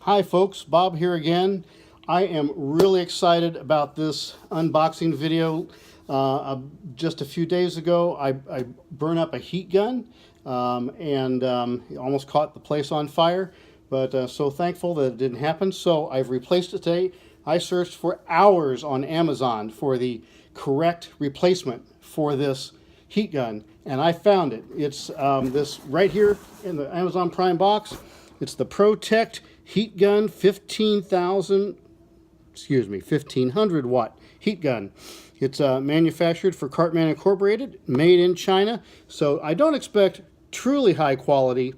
Hi folks, Bob here again. I am really excited about this unboxing video. Just a few days ago I burned up a heat gun and almost caught the place on fire, but so thankful that it didn't happen. So I've replaced it today. I searched for hours on Amazon for the correct replacement for this heat gun, and I found it. It's this right here in the Amazon Prime box. It's the ProTECT heat gun 1500 watt heat gun. It's manufactured for Cartman Incorporated, made in China. So I don't expect truly high quality,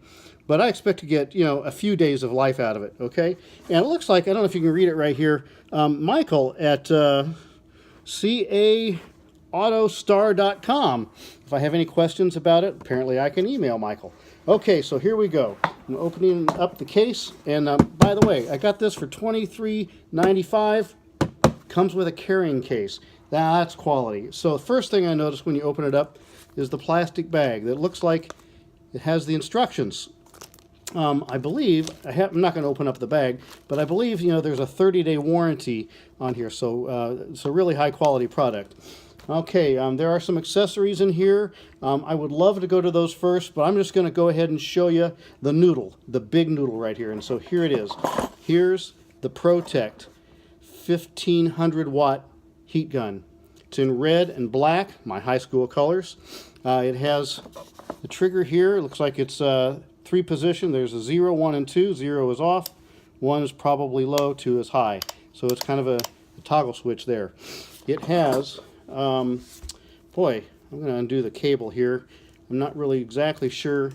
but I expect to get, a few days of life out of it, okay? And it looks like, I don't know if you can read it right here, Michael at CAAutostar.com. If I have any questions about it, apparently I can email Michael. Okay, so here we go. I'm opening up the case, and by the way, I got this for $23.95. Comes with a carrying case. That's quality. So the first thing I noticed when you open it up is the plastic bag that looks like it has the instructions. I believe, I'm not going to open up the bag, but I believe, there's a 30-day warranty on here, so it's a really high-quality product. Okay, there are some accessories in here. I would love to go to those first, but I'm just going to go ahead and show you the noodle, the big noodle right here. And so here it is. Here's the ProTECT 1500 watt heat gun. It's in red and black, my high school colors. It has the trigger here. It looks like it's 3 position. There's a 0, 1, and 2. 0 is off. 1 is probably low. 2 is high. So it's kind of a toggle switch there. It has, boy, I'm going to undo the cable here. I'm not really exactly sure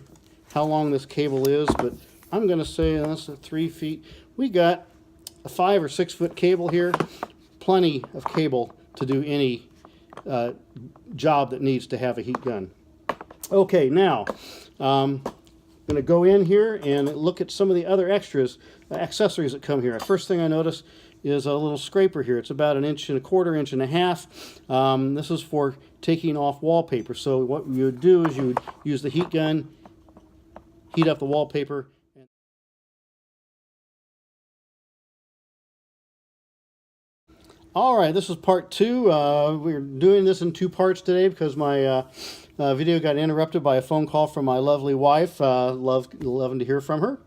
how long this cable is, but I'm going to say that's 3 feet. We got a 5 or 6 foot cable here. Plenty of cable to do any job that needs to have a heat gun. Okay, now I'm going to go in here and look at some of the other extras, accessories that come here. First thing I notice is a little scraper here. It's about 1 1/4 inch, 1.5 inches. This is for taking off wallpaper. So what you would do is you would use the heat gun, heat up the wallpaper. All right, this is part 2. We're doing this in 2 parts today because my video got interrupted by a phone call from my lovely wife. Loving to hear from her.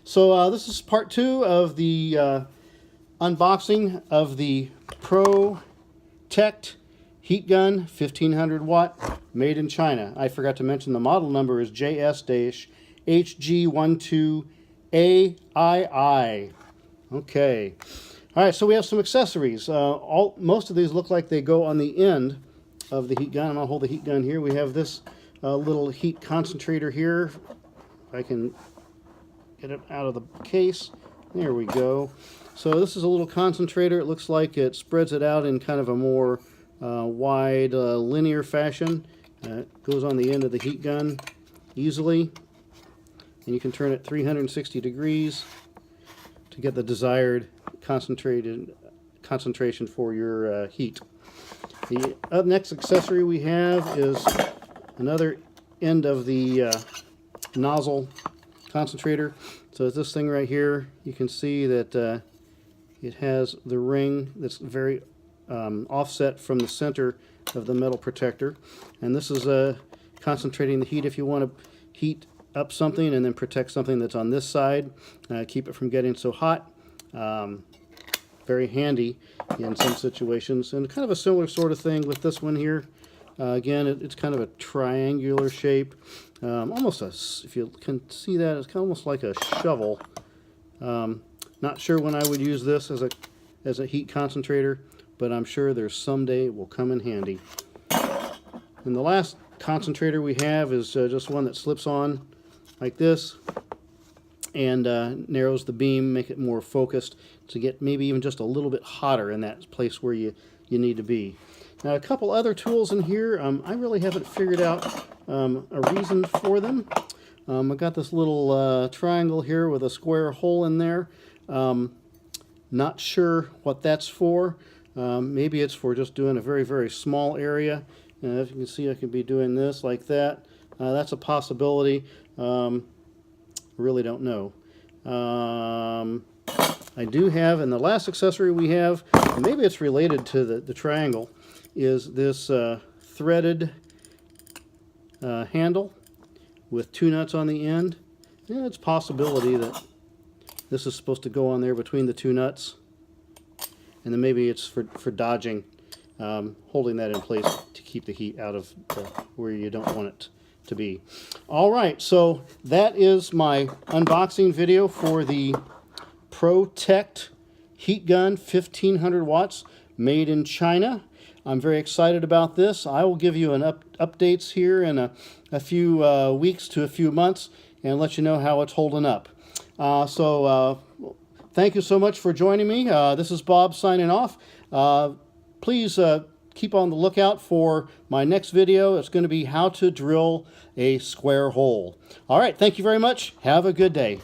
So this is part 2 of the unboxing of the ProTECT heat gun 1500 watt, made in China. I forgot to mention the model number is JS-HG12AII. Okay. All right, so we have some accessories. Most of these look like they go on the end of the heat gun. I'm going to hold the heat gun here. We have this little heat concentrator here. If I can get it out of the case. There we go. So this is a little concentrator. It looks like it spreads it out in kind of a more wide, linear fashion. It goes on the end of the heat gun easily. And you can turn it 360 degrees to get the desired concentration for your heat. The next accessory we have is another end of the nozzle concentrator. So this thing right here, you can see that it has the ring that's very offset from the center of the metal protector. And this is concentrating the heat if you want to heat up something and then protect something that's on this side, keep it from getting so hot. Very handy in some situations, and kind of a similar sort of thing with this one here. Again, it's kind of a triangular shape, almost if you can see that, it's kind of almost like a shovel. Not sure when I would use this as a heat concentrator, but I'm sure there's someday it will come in handy. And the last concentrator we have is just one that slips on like this and narrows the beam, make it more focused to get maybe even just a little bit hotter in that place where you need to be. Now, a couple other tools in here, I really haven't figured out a reason for them. I got this little triangle here with a square hole in there. Not sure what that's for. Maybe it's for just doing a very, very small area. If you can see, I could be doing this like that. That's a possibility. Really don't know. I do have, and the last accessory we have, maybe it's related to the triangle, is this threaded handle with 2 nuts on the end. Yeah, it's a possibility that this is supposed to go on there between the 2 nuts, and then maybe it's for dodging, holding that in place to keep the heat out of where you don't want it to be. All right, so that is my unboxing video for the ProTECT heat gun, 1500 watts, made in China. I'm very excited about this. I will give you an updates here in a few weeks to a few months and let you know how it's holding up. Thank you so much for joining me. This is Bob signing off. Please keep on the lookout for my next video. It's going to be how to drill a square hole. All right, thank you very much. Have a good day.